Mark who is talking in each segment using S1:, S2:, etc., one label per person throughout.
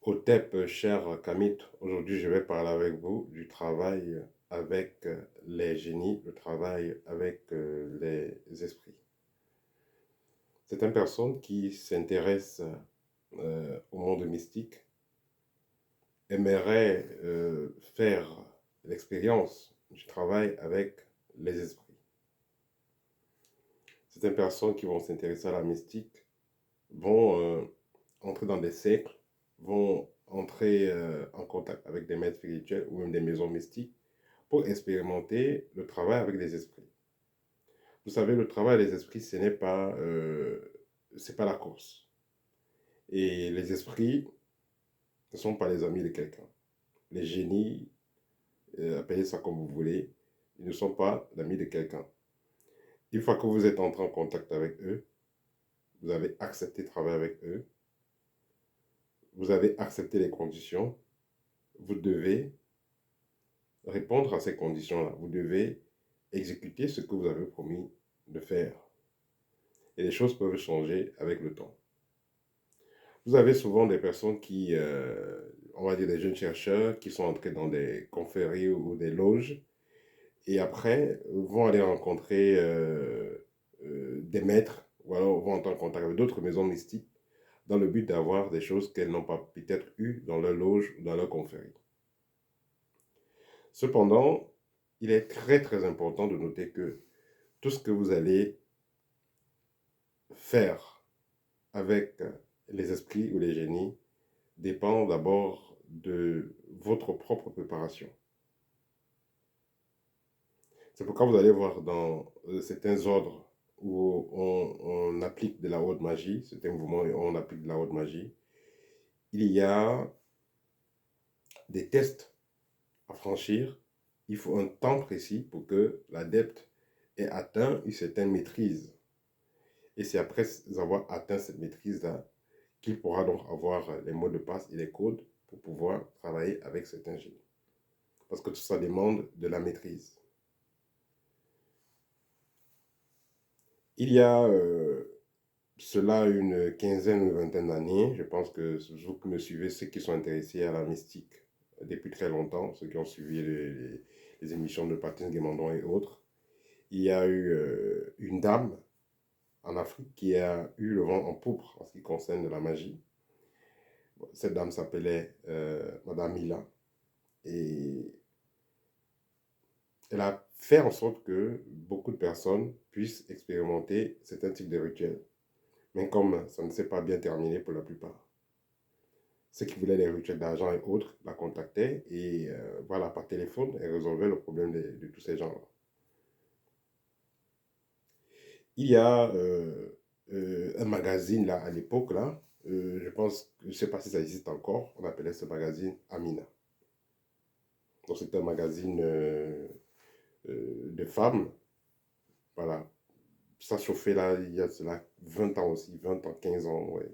S1: Otep, cher Kamit, aujourd'hui je vais parler avec vous du travail avec les génies, le travail avec les esprits. C'est une personne qui s'intéresse au monde mystique, aimerait faire l'expérience du travail avec les esprits. Certaines personnes qui vont s'intéresser à la mystique vont entrer dans des cercles, vont entrer en contact avec des maîtres spirituels ou même des maisons mystiques pour expérimenter le travail avec les esprits. Vous savez, le travail des esprits, c'est pas la course. Et les esprits ne sont pas les amis de quelqu'un. Les génies, appelez ça comme vous voulez, ils ne sont pas l'amis de quelqu'un. Une fois que vous êtes entré en contact avec eux, vous avez accepté de travailler avec eux, vous avez accepté les conditions, vous devez répondre à ces conditions-là. Vous devez exécuter ce que vous avez promis de faire. Et les choses peuvent changer avec le temps. Vous avez souvent des personnes on va dire des jeunes chercheurs, qui sont entrés dans des conférences ou des loges, et après vont aller rencontrer des maîtres, ou alors vont entrer en contact avec d'autres maisons mystiques, dans le but d'avoir des choses qu'elles n'ont pas peut-être eues dans leur loge ou dans leur confrérie. Cependant, il est très important de noter que tout ce que vous allez faire avec les esprits ou les génies dépend d'abord de votre propre préparation. C'est pourquoi vous allez voir dans certains ordres où on applique de la haute magie, certains mouvements où on applique de la haute magie, il y a des tests à franchir. Il faut un temps précis pour que l'adepte ait atteint une certaine maîtrise. Et c'est après avoir atteint cette maîtrise-là qu'il pourra donc avoir les mots de passe et les codes pour pouvoir travailler avec certains génies. Parce que tout ça demande de la maîtrise. Il y a cela une quinzaine ou une vingtaine d'années, je pense que vous qui me suivez, ceux qui sont intéressés à la mystique depuis très longtemps, ceux qui ont suivi les émissions de Patrice Guémandon et autres, il y a eu une dame en Afrique qui a eu le vent en poupe en ce qui concerne la magie. Cette dame s'appelait Madame Mila, et elle a fait en sorte que beaucoup de personnes puissent expérimenter certains types de rituels. Mais comme ça ne s'est pas bien terminé pour la plupart, ceux qui voulaient les rituels d'argent et autres la contactaient, et voilà, par téléphone, elle résolvait le problème de tous ces gens-là. Il y a un magazine là à l'époque, là, je pense, je ne sais pas si ça existe encore, on appelait ce magazine Amina. Donc c'est un magazine de femmes, voilà. Ça chauffait là, il y a cela 20 ans aussi, 20 ans, 15 ans, ouais.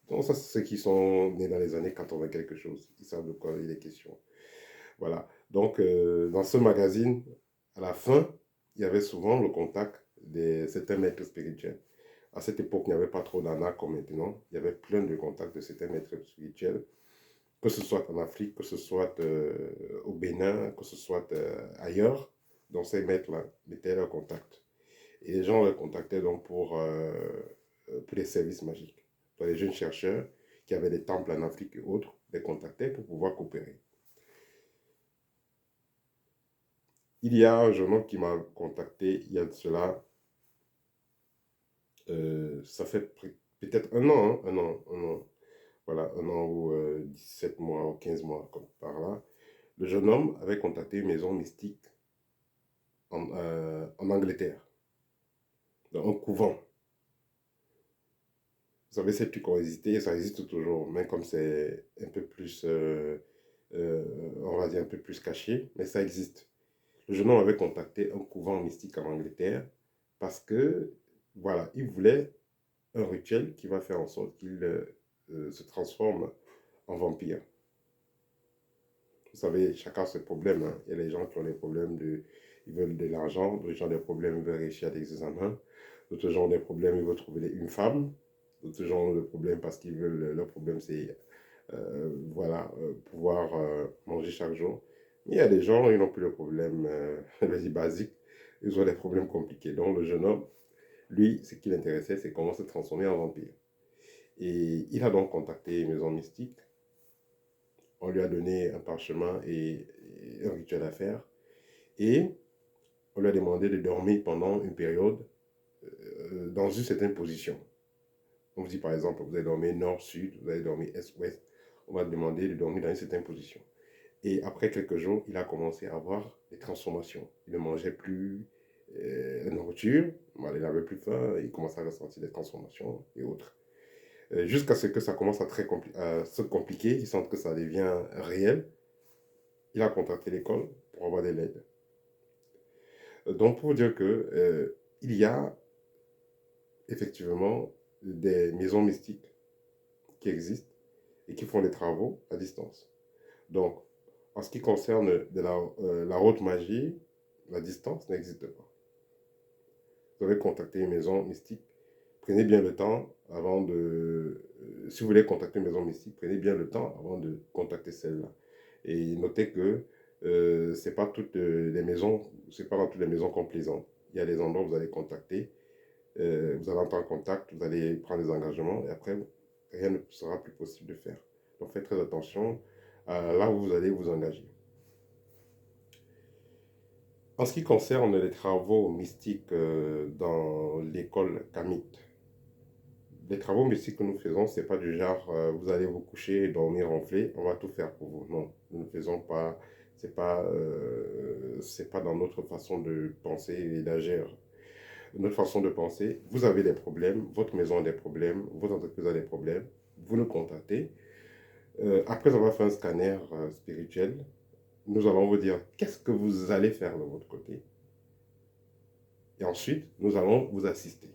S1: Donc ça, c'est ceux qui sont nés dans les années 80 quelque chose, ils savent de quoi il est question. Voilà. Donc dans ce magazine, à la fin, il y avait souvent le contact de certains maîtres spirituels. À cette époque, il n'y avait pas trop d'ana comme maintenant. Il y avait plein de contacts de certains maîtres spirituels, que ce soit en Afrique, que ce soit au Bénin, que ce soit ailleurs. Donc ces maîtres-là mettaient leur contact. Et les gens les contactaient donc pour les services magiques. Donc les jeunes chercheurs qui avaient des temples en Afrique et autres les contactaient pour pouvoir coopérer. Il y a un jeune homme qui m'a contacté il y a de cela, ça fait peut-être un an, hein, un an, voilà, un an ou 17 mois ou 15 mois, comme par là. Le jeune homme avait contacté une maison mystique en Angleterre, dans un couvent. Vous savez, ces trucs ont existé, ça existe toujours, même comme c'est un peu plus, on va dire un peu plus caché, mais ça existe. Le jeune homme avait contacté un couvent mystique en Angleterre parce que, voilà, il voulait un rituel qui va faire en sorte qu'il se transforme en vampire. Vous savez, chacun a ses problèmes, hein. Il y a les gens qui ont des problèmes ils veulent de l'argent, d'autres gens ont des problèmes, ils veulent réussir à des examens, d'autres gens ont des problèmes, ils veulent trouver une femme, d'autres gens ont des problèmes parce qu'ils veulent, leur problème c'est voilà, pouvoir manger chaque jour. Mais il y a des gens, ils n'ont plus de problèmes, vas-y, basiques, ils ont des problèmes compliqués. Donc le jeune homme, lui, ce qui l'intéressait, c'est comment se transformer en vampire. Et il a donc contacté une maison mystique. On lui a donné un parchemin et un rituel à faire. Et on lui a demandé de dormir pendant une période dans une certaine position. On vous dit par exemple, vous allez dormir nord-sud, vous allez dormir est-ouest. On va demander de dormir dans une certaine position. Et après quelques jours, il a commencé à avoir des transformations. Il ne mangeait plus la nourriture, il n'avait plus faim, il commençait à ressentir des transformations et autres. Jusqu'à ce que ça commence à se compliquer, il sent que ça devient réel. Il a contacté l'école pour avoir de l'aide. Donc pour dire que il y a effectivement des maisons mystiques qui existent et qui font des travaux à distance. Donc, en ce qui concerne la haute magie, la distance n'existe pas. Vous avez contacté une maison mystique, prenez bien le temps avant de... si vous voulez contacter une maison mystique, prenez bien le temps avant de contacter celle-là. Et notez que c'est pas toutes les maisons, c'est pas dans toutes les maisons complaisantes. Il y a des endroits où vous allez contacter, vous allez entrer en contact, vous allez prendre des engagements et après, rien ne sera plus possible de faire. Donc faites très attention à là où vous allez vous engager. En ce qui concerne les travaux mystiques dans l'école Kamite, les travaux mystiques que nous faisons, c'est pas du genre vous allez vous coucher et dormir ronfler, on va tout faire pour vous. Non, nous ne faisons pas, c'est pas dans notre façon de penser et d'agir. Notre façon de penser, vous avez des problèmes, votre maison a des problèmes, votre entreprise a des problèmes, vous nous contactez. Après avoir fait un scanner spirituel, nous allons vous dire qu'est-ce que vous allez faire de votre côté. Et ensuite, nous allons vous assister.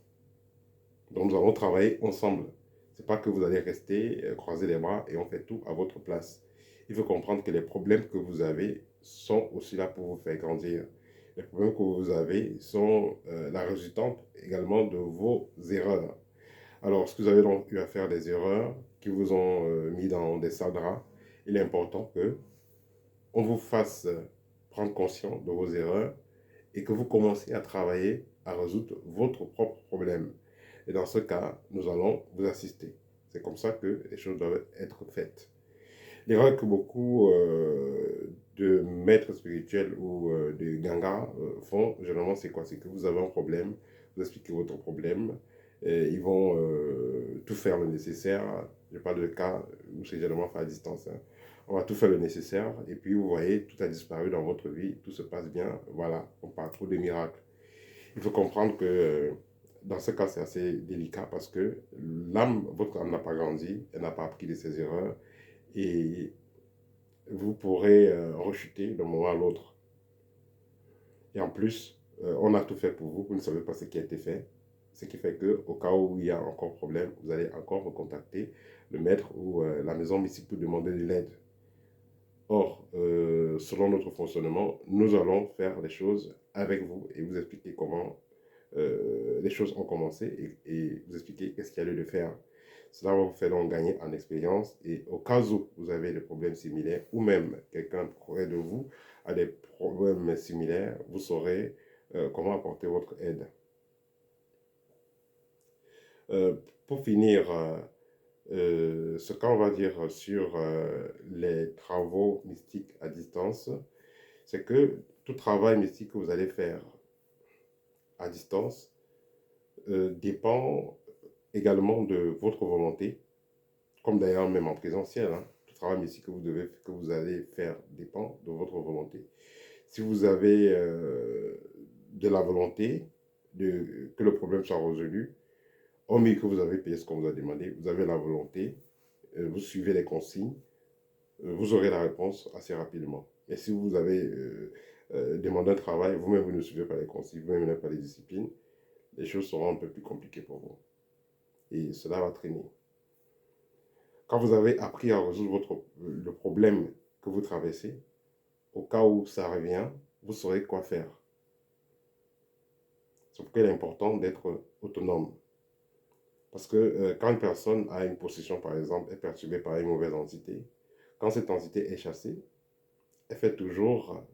S1: Donc, nous allons travailler ensemble. Ce n'est pas que vous allez rester, croiser les bras et on fait tout à votre place. Il faut comprendre que les problèmes que vous avez sont aussi là pour vous faire grandir. Les problèmes que vous avez sont la résultante également de vos erreurs. Alors, si vous avez donc eu à faire des erreurs qui vous ont mis dans des sales draps, il est important que on vous fasse prendre conscience de vos erreurs et que vous commenciez à travailler à résoudre votre propre problème. Et dans ce cas, nous allons vous assister. C'est comme ça que les choses doivent être faites. L'erreur que beaucoup de maîtres spirituels ou de gangas font, généralement, c'est quoi? C'est que vous avez un problème, vous expliquez votre problème, et ils vont tout faire le nécessaire. Je parle de cas où c'est généralement fait à distance. Hein. On va tout faire le nécessaire, et puis vous voyez, tout a disparu dans votre vie, tout se passe bien. Voilà, on parle trop de miracles. Il faut comprendre que dans ce cas, c'est assez délicat parce que votre âme n'a pas grandi, elle n'a pas appris de ses erreurs, et vous pourrez rechuter d'un moment à l'autre. Et en plus, on a tout fait pour vous, vous ne savez pas ce qui a été fait. Ce qui fait que, au cas où il y a encore problème, vous allez encore recontacter le maître ou la maison mystique pour demander de l'aide. Or, selon notre fonctionnement, nous allons faire les choses avec vous et vous expliquer comment les choses ont commencé et vous expliquer qu'est-ce qu'il y a lieu de faire. Cela va vous faire donc gagner en expérience et au cas où vous avez des problèmes similaires ou même quelqu'un près de vous a des problèmes similaires, vous saurez comment apporter votre aide. Pour finir, ce qu'on va dire sur les travaux mystiques à distance, c'est que tout travail mystique que vous allez faire à distance dépend également de votre volonté, comme d'ailleurs même en présentiel. Hein, tout travail mystique que vous allez faire dépend de votre volonté. Si vous avez de la volonté que le problème soit résolu, hormis que vous avez payé ce qu'on vous a demandé, vous avez la volonté, vous suivez les consignes, vous aurez la réponse assez rapidement. Et si vous avez demandé un travail, vous-même vous ne suivez pas les consignes, vous-même vous n'avez pas les disciplines, les choses seront un peu plus compliquées pour vous. Et cela va traîner. Quand vous avez appris à résoudre le problème que vous traversez, au cas où ça revient, vous saurez quoi faire. C'est pourquoi il est important d'être autonome. Parce que quand une personne a une possession, par exemple, est perturbée par une mauvaise entité, quand cette entité est chassée, elle fait toujours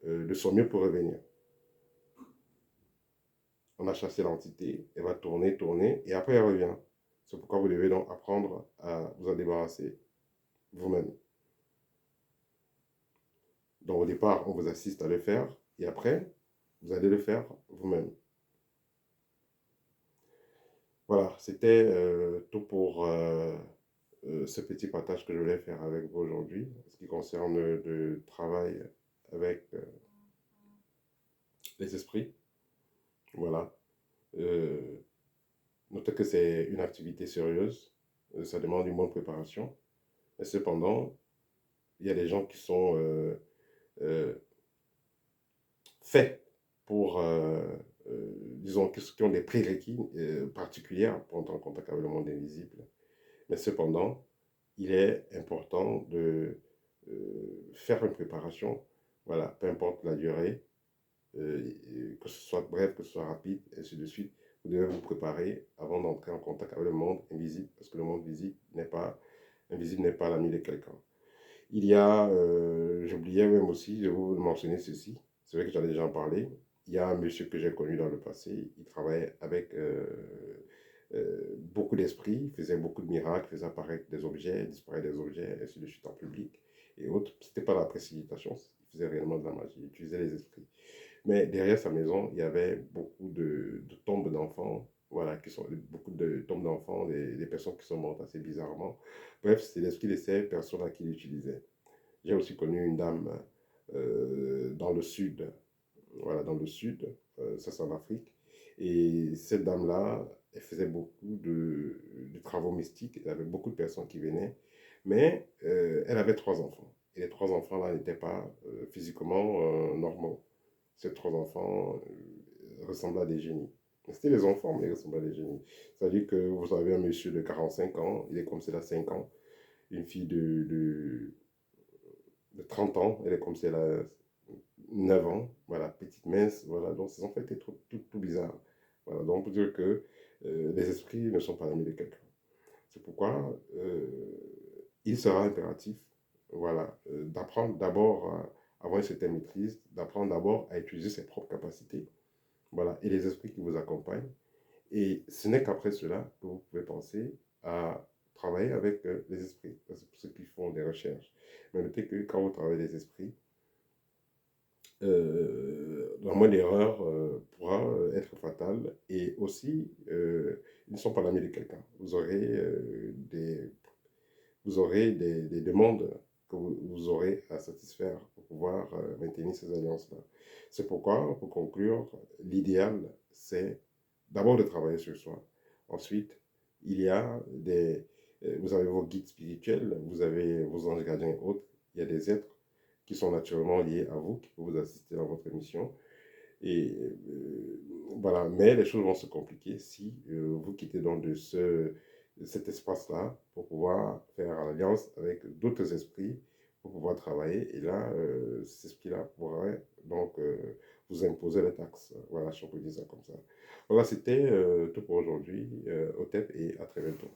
S1: de son mieux pour revenir. On a chassé l'entité, elle va tourner, tourner, et après elle revient. C'est pourquoi vous devez donc apprendre à vous en débarrasser vous-même. Donc au départ, on vous assiste à le faire, et après, vous allez le faire vous-même. Voilà, c'était tout pour ce petit partage que je voulais faire avec vous aujourd'hui, en ce qui concerne le travail avec les esprits. Voilà. Euh, Notez que c'est une activité sérieuse, ça demande une bonne préparation, mais cependant, il y a des gens qui sont euh, faits pour, disons, qui ont des prérequis particuliers pour entrer en contact avec le monde invisible. Mais cependant, il est important de faire une préparation, voilà, peu importe la durée, que ce soit bref, que ce soit rapide, et ainsi de suite. Vous devez vous préparer avant d'entrer en contact avec le monde invisible, parce que le monde invisible n'est pas l'ami de quelqu'un. Il y a, j'oubliais même aussi de vous mentionner ceci, c'est vrai que j'en ai déjà parlé, il y a un monsieur que j'ai connu dans le passé, il travaillait avec beaucoup d'esprits, il faisait beaucoup de miracles, faisait apparaître des objets, disparaître des objets, ainsi de suite en public et autres. C'était pas la précipitation, il faisait réellement de la magie, il utilisait les esprits. Mais derrière sa maison, il y avait beaucoup de tombes d'enfants, voilà, beaucoup de tombes d'enfants, des personnes qui sont mortes assez bizarrement. Bref, c'est l'esprit de ces personnes-là qu'il utilisait. J'ai aussi connu une dame dans le sud, voilà, dans le sud, ça c'est en Afrique. Et cette dame-là, elle faisait beaucoup de travaux mystiques, il y avait beaucoup de personnes qui venaient, mais elle avait 3 enfants. Et les 3 enfants-là n'étaient pas physiquement normaux. Ces 3 enfants ressemblaient à des génies. C'était les enfants, mais ils ressemblaient à des génies. C'est-à-dire que vous avez un monsieur de 45 ans, il est comme s'il a 5 ans. Une fille de 30 ans, elle est comme si elle a 9 ans. Voilà, petite, mince. Voilà, donc ces enfants étaient tout bizarres. Voilà, donc pour dire que les esprits ne sont pas amis de quelqu'un. C'est pourquoi il sera impératif, voilà, d'apprendre d'abord à avoir une certaine maîtrise, d'apprendre d'abord à utiliser ses propres capacités, voilà, et les esprits qui vous accompagnent. Et ce n'est qu'après cela que vous pouvez penser à travailler avec les esprits. C'est pour ceux qui font des recherches. Mais notez que quand vous travaillez les esprits, la moindre erreur pourra être fatale. Et aussi, ils ne sont pas l'ami de quelqu'un. Vous aurez des demandes que vous aurez à satisfaire pour pouvoir maintenir ces alliances-là. C'est pourquoi, pour conclure, l'idéal, c'est d'abord de travailler sur soi. Ensuite, il y a vous avez vos guides spirituels, vous avez vos anges gardiens et autres. Il y a des êtres qui sont naturellement liés à vous, qui peuvent vous assister dans votre mission. Et voilà, mais les choses vont se compliquer si vous quittez donc cet espace-là pour pouvoir faire alliance avec d'autres esprits pour pouvoir travailler. Et là, cet esprit-là pourrait donc vous imposer les taxes. Voilà, si on peut dire ça comme ça. Voilà, c'était tout pour aujourd'hui. Au TEP et à très bientôt.